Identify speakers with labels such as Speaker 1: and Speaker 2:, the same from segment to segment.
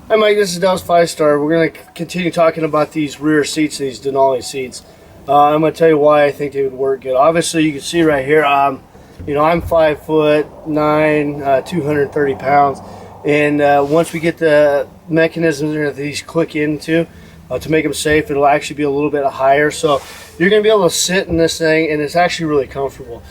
Speaker 1: Hi Mike, this is Dallas 5-Star. We're going to continue talking about these rear seats, these Denali seats. I'm going to tell you why I think they would work good. Obviously, you can see right here, I'm 5'9", 230 pounds. And once we get the mechanisms that these click into to make them safe, it'll actually be a little bit higher. So you're going to be able to sit in this thing, and it's actually really comfortable.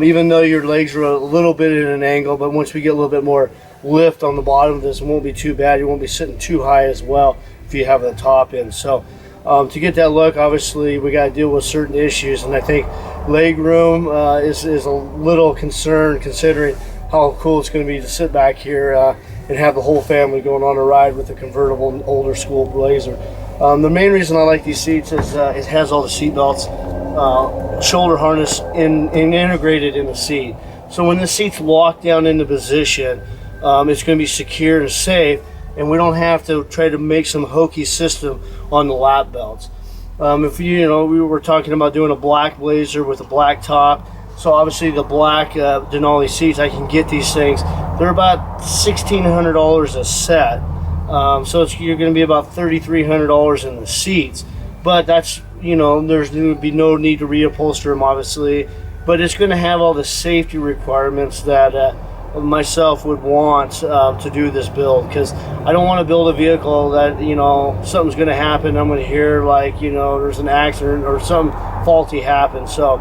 Speaker 1: Even though your legs are a little bit at an angle, but once we get a little bit more lift on the bottom of this, it won't be too bad. You won't be sitting too high as well if you have the top in. So to get that look, obviously we got to deal with certain issues, and I think leg room is a little concern considering how cool it's going to be to sit back here and have the whole family going on a ride with a convertible older school Blazer. The main reason I like these seats is it has all the seat belts, shoulder harness integrated in the seat. So when the seat's locked down into position, it's going to be secure and safe, and we don't have to try to make some hokey system on the lap belts. If we were talking about doing a black Blazer with a black top, so obviously the black Denali seats, I can get these things. They're about $1,600 a set, so you're going to be about $3,300 in the seats. But that's, there's going to be no need to reupholster them, obviously, but it's going to have all the safety requirements that myself would want to do this build, because I don't want to build a vehicle that something's going to happen. I'm going to hear there's an accident or something faulty happen. So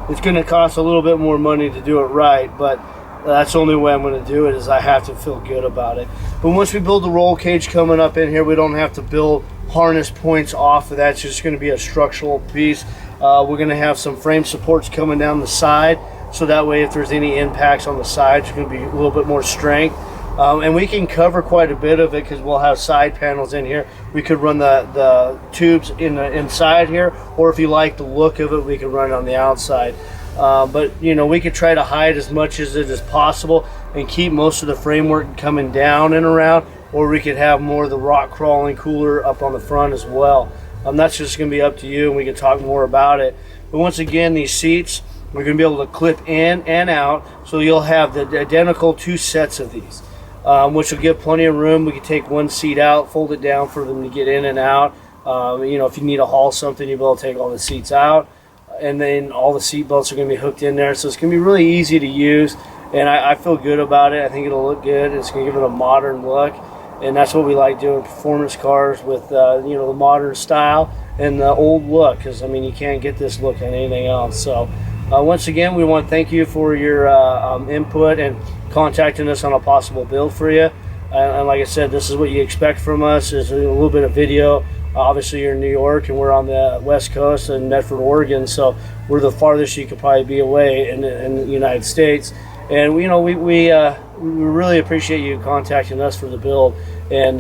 Speaker 1: it's going to cost a little bit more money to do it right, but that's the only way I'm going to do it, is I have to feel good about it. But once we build the roll cage coming up in here, we don't have to build harness points off of that. It's just going to be a structural piece. We're going to have some frame supports coming down the side, so that way if there's any impacts on the sides, there's going to be a little bit more strength. And we can cover quite a bit of it because we'll have side panels in here. We could run the tubes inside here, or if you like the look of it, we could run it on the outside. But we could try to hide as much as it is possible and keep most of the framework coming down and around, or we could have more of the rock crawling cooler up on the front as well. That's just going to be up to you, and we can talk more about it. But once again, these seats, we're going to be able to clip in and out, so you'll have the identical two sets of these, which will give plenty of room. We can take one seat out, fold it down for them to get in and out. If you need to haul something, you'll be able to take all the seats out, and then all the seat belts are going to be hooked in there. So it's going to be really easy to use, and I feel good about it. I think it'll look good. It's going to give it a modern look, and that's what we like doing, performance cars with the modern style and the old look, because you can't get this look on anything else. So once again, we want to thank you for your input and contacting us on a possible build for you. And like I said, this is what you expect from us, is a little bit of video. Obviously, you're in New York, and we're on the West Coast in Medford, Oregon, so we're the farthest you could probably be away in the United States. And we really appreciate you contacting us for the build. And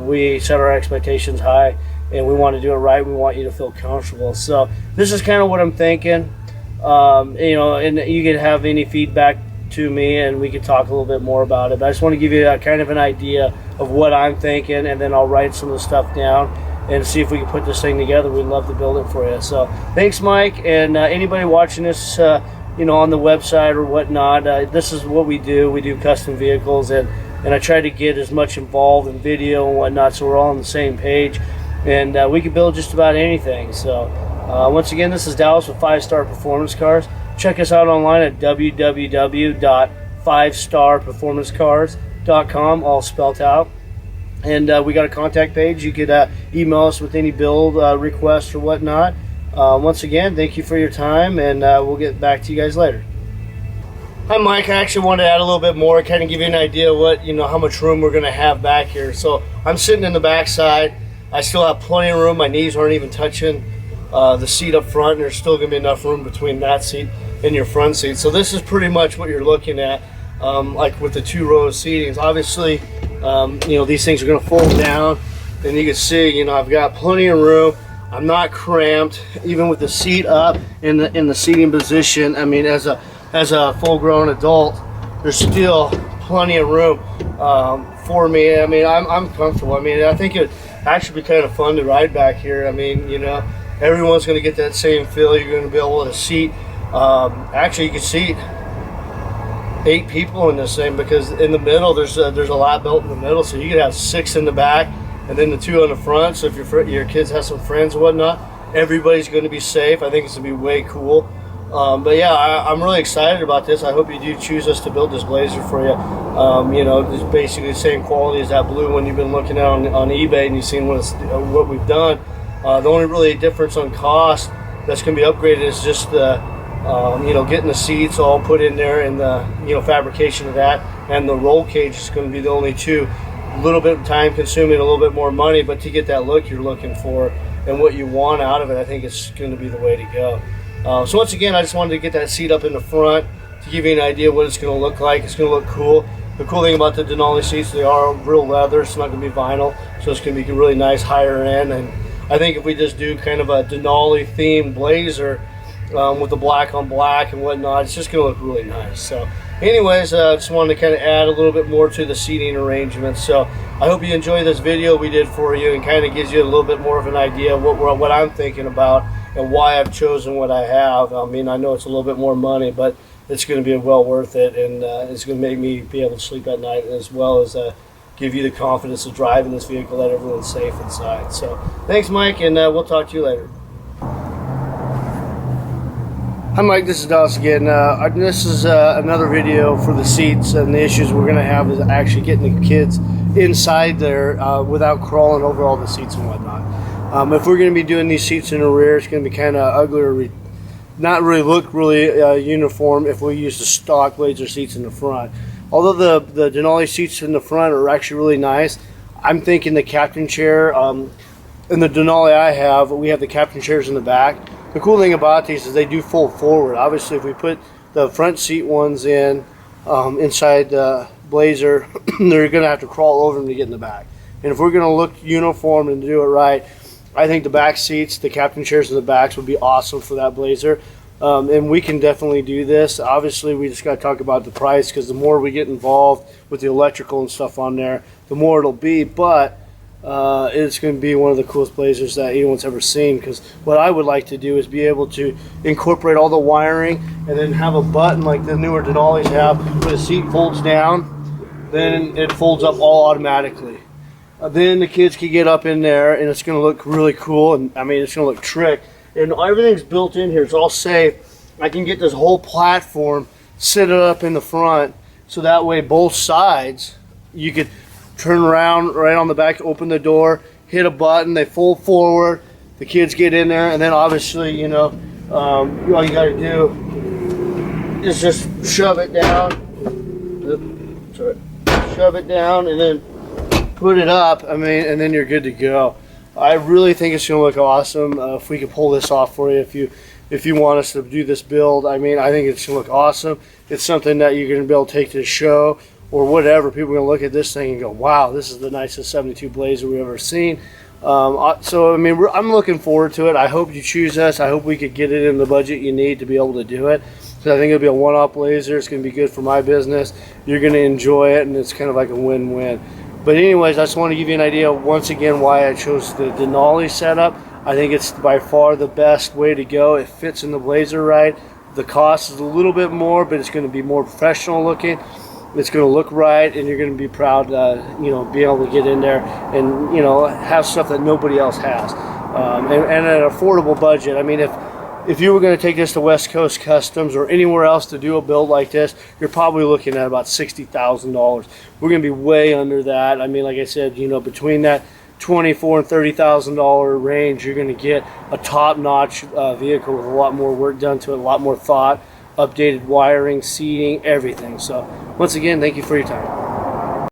Speaker 1: we set our expectations high, and we want to do it right. We want you to feel comfortable. So this is kind of what I'm thinking. And you can have any feedback to me, and we can talk a little bit more about it. But I just want to give you kind of an idea of what I'm thinking, and then I'll write some of the stuff down and see if we can put this thing together. We'd love to build it for you. So thanks, Mike, and anybody watching this on the website or whatnot, this is what we do. We do custom vehicles, and I try to get as much involved in video and whatnot, so we're all on the same page, and we can build just about anything. So once again, this is Dallas with 5-Star Performance Cars. Check us out online at www.5starperformancecars.com, all spelt out. And we got a contact page. You could email us with any build requests or whatnot. Once again, thank you for your time, and we'll get back to you guys later. Hi, Mike. I actually wanted to add a little bit more, kind of give you an idea of what, how much room we're going to have back here. So I'm sitting in the back side. I still have plenty of room. My knees aren't even touching the seat up front, and there's still going to be enough room between that seat and your front seat. So this is pretty much what you're looking at, like with the 2 rows of seatings. Obviously, these things are going to fold down, and you can see, I've got plenty of room. I'm not cramped, even with the seat up in the seating position. As a full-grown adult, there's still plenty of room for me. I'm comfortable. I think it'd actually be kind of fun to ride back here. Everyone's going to get that same feel. You're going to be able to seat. Actually, you can seat 8 people in this thing, because in the middle there's a lap belt in the middle, so you could have 6 in the back and then the 2 on the front. So if your kids have some friends and whatnot, everybody's going to be safe. I think it's going to be way cool. But yeah, I'm really excited about this. I hope you do choose us to build this Blazer for you. You know, it's basically the same quality as that blue one you've been looking at on eBay, and you've seen what we've done. The only really difference on cost that's going to be upgraded is just the you know, getting the seats all put in there, and the, you know, fabrication of that, and the roll cage is going to be the only two. A little bit time consuming, a little bit more money, but to get that look you're looking for and what you want out of it, I think it's going to be the way to go. So once again, I just wanted to get that seat up in the front to give you an idea what it's going to look like. It's going to look cool. The cool thing about the Denali seats, they are real leather. It's not going to be vinyl, so it's going to be really nice, higher end. And I think if we just do kind of a Denali themed Blazer with the black on black and whatnot, it's just going to look really nice. So anyways, I just wanted to kind of add a little bit more to the seating arrangement. So I hope you enjoy this video we did for you, and kind of gives you a little bit more of an idea of what I'm thinking about and why I've chosen what I have. I mean, I know it's a little bit more money, but it's going to be well worth it, and it's going to make me be able to sleep at night, as well as give you the confidence to drive in this vehicle that everyone's safe inside. So thanks, Mike, and we'll talk to you later. Hi Mike, this is Dallas again. This is another video for the seats, and the issues we're going to have is actually getting the kids inside there without crawling over all the seats and whatnot. If we're going to be doing these seats in the rear, it's going to be kind of ugly, or not really look really uniform if we use the stock Blazer seats in the front. Although the Denali seats in the front are actually really nice, I'm thinking the captain chair, in the Denali I have, we have the captain chairs in the back. The cool thing about these is they do fold forward. Obviously, if we put the front seat ones in inside the Blazer, they're going to have to crawl over them to get in the back. And if we're going to look uniform and do it right, I think the back seats, the captain chairs in the backs, would be awesome for that Blazer. And we can definitely do this. Obviously, we just got to talk about the price, because the more we get involved with the electrical and stuff on there, the more it'll be. But it's going to be one of the coolest Blazers that anyone's ever seen, because what I would like to do is be able to incorporate all the wiring and then have a button like the newer Denalis have, where the seat folds down, then it folds up all automatically. Then the kids can get up in there, and it's going to look really cool, and I mean, it's going to look trick. And everything's built in here. It's all safe. I can get this whole platform, sit it up in the front, so that way both sides, you could turn around right on the back, open the door, hit a button, they fold forward, the kids get in there, and then obviously, you know, all you got to do is just shove it down. Shove it down, and then put it up. I mean, and then you're good to go. I really think it's going to look awesome. If we can pull this off for you, if you want us to do this build, I mean, I think it's going to look awesome. It's something that you're going to be able to take to the show or whatever. People are going to look at this thing and go, wow, this is the nicest 72 Blazer we've ever seen. So, I mean, I'm looking forward to it. I hope you choose us. I hope we could get it in the budget you need to be able to do it. So I think it'll be a one-off Blazer. It's going to be good for my business. You're going to enjoy it, and it's kind of like a win-win. But anyways, I just want to give you an idea once again why I chose the Denali setup. I think it's by far the best way to go. It fits in the Blazer right. The cost is a little bit more, but it's going to be more professional looking. It's going to look right, and you're going to be proud, you know, being able to get in there and, you know, have stuff that nobody else has, and at an affordable budget. I mean, if you were going to take this to West Coast Customs or anywhere else to do a build like this, you're probably looking at about $60,000. We're going to be way under that. I mean, like I said, you know, between that $24,000 and $30,000 range, you're going to get a top-notch vehicle with a lot more work done to it, a lot more thought, updated wiring, seating, everything. So once again, thank you for your time.